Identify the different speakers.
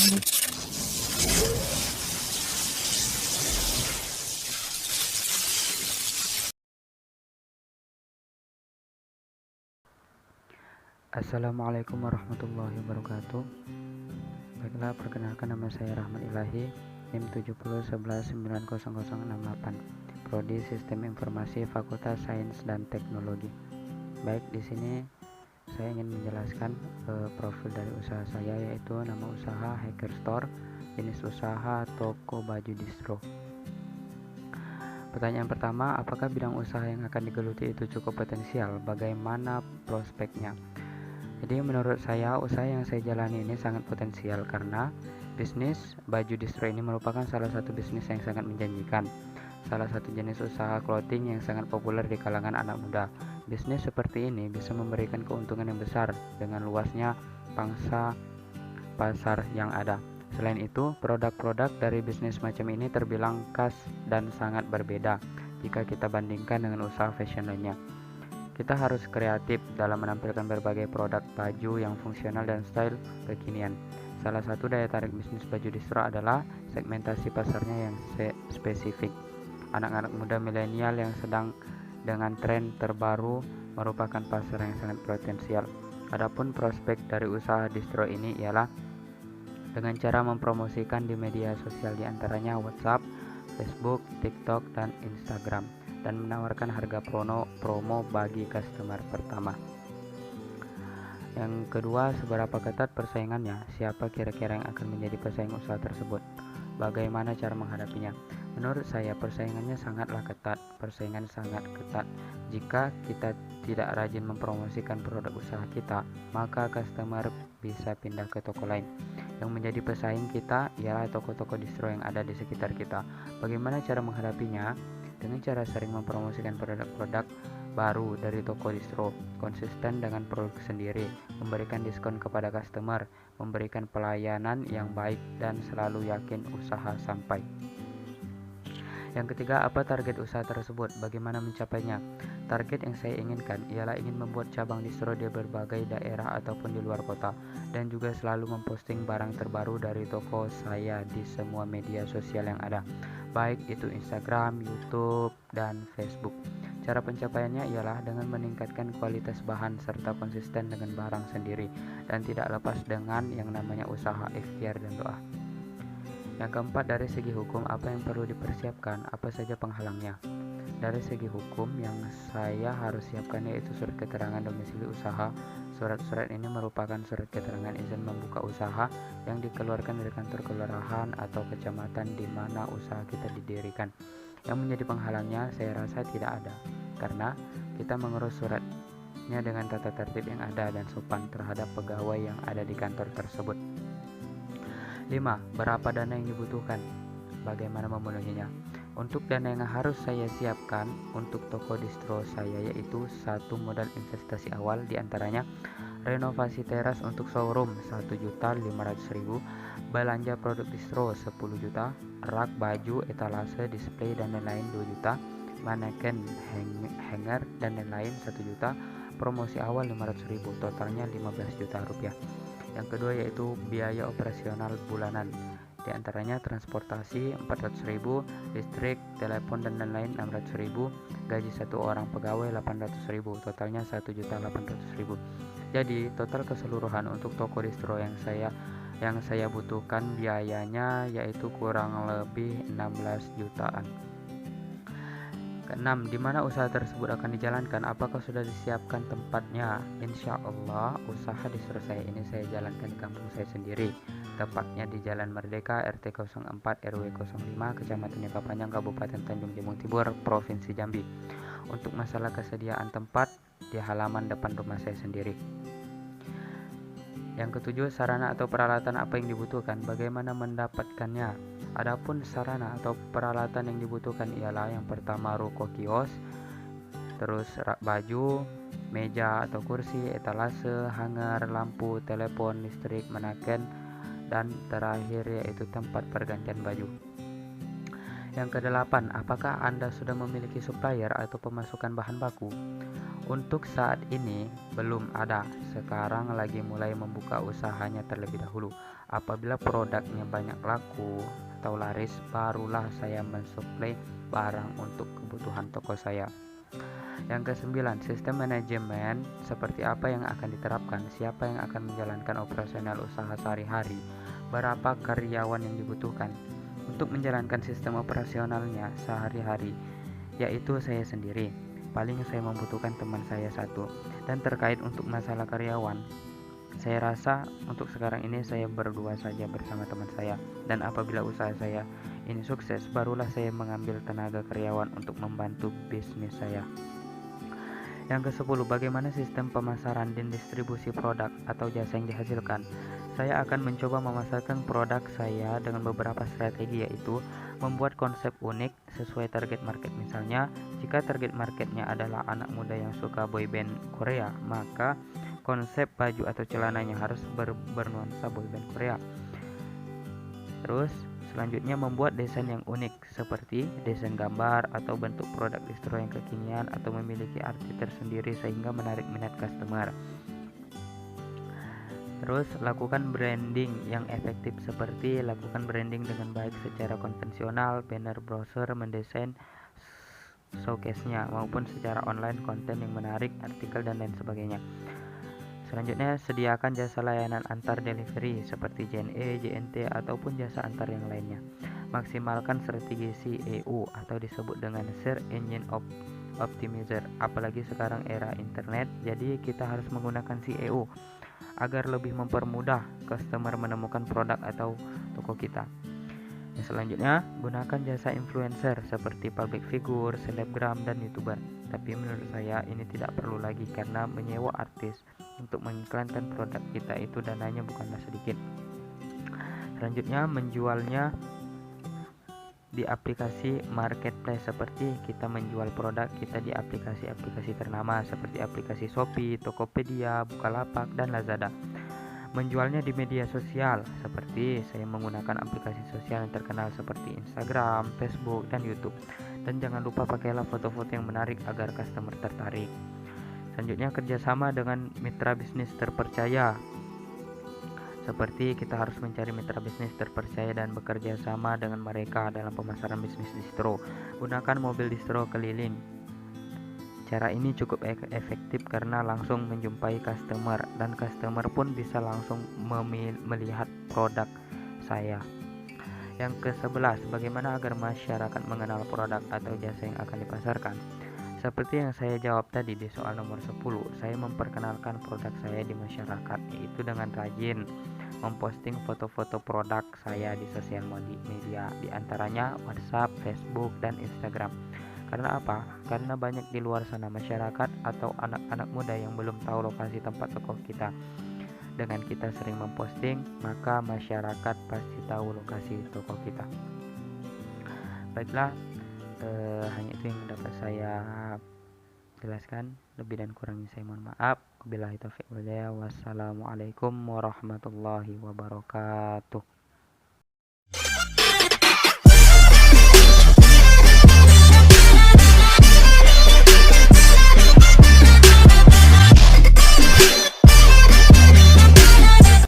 Speaker 1: Assalamualaikum warahmatullahi wabarakatuh. Baiklah, perkenalkan, nama saya Rahmat Ilahi, NIM 7011900068, Prodi Sistem Informasi Fakultas Sains dan Teknologi. Baik, di sini saya ingin menjelaskan profil dari usaha saya, yaitu nama usaha Hacker Store, jenis usaha toko baju distro. Pertanyaan pertama, apakah bidang usaha yang akan digeluti itu cukup potensial? Bagaimana prospeknya? Jadi menurut saya, usaha yang saya jalani ini sangat potensial karena bisnis baju distro ini merupakan salah satu bisnis yang sangat menjanjikan. Salah satu jenis usaha clothing yang sangat populer di kalangan anak muda. Bisnis seperti ini bisa memberikan keuntungan yang besar dengan luasnya pangsa pasar yang ada. Selain itu, produk-produk dari bisnis macam ini terbilang khas dan sangat berbeda jika kita bandingkan dengan usaha fashion lainnya. Kita harus kreatif dalam menampilkan berbagai produk baju yang fungsional dan style kekinian. Salah satu daya tarik bisnis baju distro adalah segmentasi pasarnya yang spesifik. Anak-anak muda milenial yang sedang dengan tren terbaru merupakan pasar yang sangat potensial. Adapun prospek dari usaha distro ini ialah dengan cara mempromosikan di media sosial, diantaranya WhatsApp, Facebook, TikTok, dan Instagram, dan menawarkan harga promo bagi customer pertama. Yang kedua, seberapa ketat persaingannya? Siapa kira-kira yang akan menjadi pesaing usaha tersebut? Bagaimana cara menghadapinya? Menurut saya, persaingannya sangatlah ketat. Persaingan sangat ketat. Jika kita tidak rajin mempromosikan produk usaha kita, maka customer bisa pindah ke toko lain. Yang menjadi pesaing kita ialah toko-toko distro yang ada di sekitar kita. Bagaimana cara menghadapinya? Dengan cara sering mempromosikan produk-produk baru dari toko distro, konsisten dengan produk sendiri, memberikan diskon kepada customer, memberikan pelayanan yang baik, dan selalu yakin usaha sampai. Yang ketiga, apa target usaha tersebut? Bagaimana mencapainya? Target yang saya inginkan ialah ingin membuat cabang distro di berbagai daerah ataupun di luar kota, dan juga selalu memposting barang terbaru dari toko saya di semua media sosial yang ada, baik itu Instagram, YouTube, dan Facebook. Cara pencapaiannya ialah dengan meningkatkan kualitas bahan serta konsisten dengan barang sendiri, dan tidak lepas dengan yang namanya usaha, ikhtiar, dan doa. Yang keempat, dari segi hukum, apa yang perlu dipersiapkan? Apa saja penghalangnya? Dari segi hukum, yang saya harus siapkan yaitu surat keterangan domisili usaha. Surat-surat ini merupakan surat keterangan izin membuka usaha yang dikeluarkan dari kantor kelurahan atau kecamatan di mana usaha kita didirikan. Yang menjadi penghalangnya, saya rasa tidak ada, karena kita mengurus suratnya dengan tata tertib yang ada dan sopan terhadap pegawai yang ada di kantor tersebut. 5. Berapa dana yang dibutuhkan? Bagaimana memenuhinya? Untuk dana yang harus saya siapkan untuk toko distro saya yaitu 1. Modal investasi awal, diantaranya renovasi teras untuk showroom 1.500.000, belanja produk distro 10 juta, rak baju, etalase, display, dan lain-lain 2 juta, maneken, hanger, dan lain-lain 1 juta, promosi awal 500.000, totalnya 15 juta rupiah. Yang kedua yaitu biaya operasional bulanan, diantaranya transportasi 400.000, listrik, telepon, dan lain-lain 600.000, gaji satu orang pegawai 800.000, totalnya 1.800.000. Jadi total keseluruhan untuk toko distro yang saya butuhkan biayanya yaitu kurang lebih 16 jutaan. Keenam, di mana usaha tersebut akan dijalankan? Apakah sudah disiapkan tempatnya? Insya Allah, usaha distro saya ini saya jalankan di kampung saya sendiri, tepatnya di Jalan Merdeka, RT 04 RW 05, Kecamatan Jangka Panjang, Kabupaten Tanjung Jabung Timur, Provinsi Jambi. Untuk masalah kesediaan tempat, di halaman depan rumah saya sendiri. Yang ketujuh, sarana atau peralatan apa yang dibutuhkan? Bagaimana mendapatkannya? Adapun sarana atau peralatan yang dibutuhkan ialah yang pertama ruko kios, terus rak baju, meja atau kursi, etalase, hanger, lampu, telepon, listrik, maneken, dan terakhir yaitu tempat pergantian baju. Yang kedelapan, apakah Anda sudah memiliki supplier atau pemasukan bahan baku? Untuk saat ini belum ada. Sekarang lagi mulai membuka usahanya terlebih dahulu. Apabila produknya banyak laku atau laris, barulah saya mensuplai barang untuk kebutuhan toko saya. Yang kesembilan, sistem manajemen seperti apa yang akan diterapkan, siapa yang akan menjalankan operasional usaha sehari-hari, berapa karyawan yang dibutuhkan. Untuk menjalankan sistem operasionalnya sehari-hari, yaitu saya sendiri. Paling saya membutuhkan teman saya satu. Dan terkait untuk masalah karyawan, saya rasa untuk sekarang ini saya berdua saja bersama teman saya. Dan apabila usaha saya ini sukses, barulah saya mengambil tenaga karyawan untuk membantu bisnis saya. Yang ke-10, bagaimana sistem pemasaran dan distribusi produk atau jasa yang dihasilkan? Saya akan mencoba memasarkan produk saya dengan beberapa strategi, yaitu membuat konsep unik sesuai target market. Misalnya, jika target marketnya adalah anak muda yang suka boyband Korea, maka konsep baju atau celananya harus bernuansa boyband Korea. Terus selanjutnya membuat desain yang unik seperti desain gambar atau bentuk produk distro yang kekinian atau memiliki arti tersendiri sehingga menarik minat customer. Terus lakukan branding yang efektif seperti lakukan branding dengan baik secara konvensional, banner, brosur, mendesain showcase-nya maupun secara online konten yang menarik, artikel dan lain sebagainya. Selanjutnya, sediakan jasa layanan antar delivery seperti JNE, JNT, ataupun jasa antar yang lainnya. Maksimalkan strategi SEO atau disebut dengan Search Engine Optimizer. Apalagi sekarang era internet, jadi kita harus menggunakan SEO agar lebih mempermudah customer menemukan produk atau toko kita. Selanjutnya, gunakan jasa influencer seperti public figure, selebgram, dan youtuber. Tapi menurut saya ini tidak perlu lagi karena menyewa artis untuk mengiklankan produk kita itu dananya bukanlah sedikit. Selanjutnya, menjualnya di aplikasi marketplace seperti kita menjual produk kita di aplikasi-aplikasi ternama seperti aplikasi Shopee, Tokopedia, Bukalapak, dan Lazada. Menjualnya di media sosial seperti saya menggunakan aplikasi sosial yang terkenal seperti Instagram, Facebook, dan YouTube. Dan jangan lupa pakailah foto-foto yang menarik agar customer tertarik. Selanjutnya, kerjasama dengan mitra bisnis terpercaya seperti kita harus mencari mitra bisnis terpercaya dan bekerja sama dengan mereka dalam pemasaran bisnis distro. Gunakan mobil distro keliling. Cara ini cukup efektif karena langsung menjumpai customer dan customer pun bisa langsung melihat produk saya. Yang ke-11, bagaimana agar masyarakat mengenal produk atau jasa yang akan dipasarkan? Seperti yang saya jawab tadi di soal nomor 10, saya memperkenalkan produk saya di masyarakat yaitu dengan rajin memposting foto-foto produk saya di sosial media, di antaranya WhatsApp, Facebook, dan Instagram. Karena apa? Karena banyak di luar sana masyarakat atau anak-anak muda yang belum tahu lokasi tempat toko kita. Dengan kita sering memposting, maka masyarakat pasti tahu lokasi toko kita. Baiklah, hanya itu yang dapat saya jelaskan. Lebih dan kurangnya saya mohon maaf. Wabillahi taufiq wal hidayah. Wassalamualaikum warahmatullahi wabarakatuh.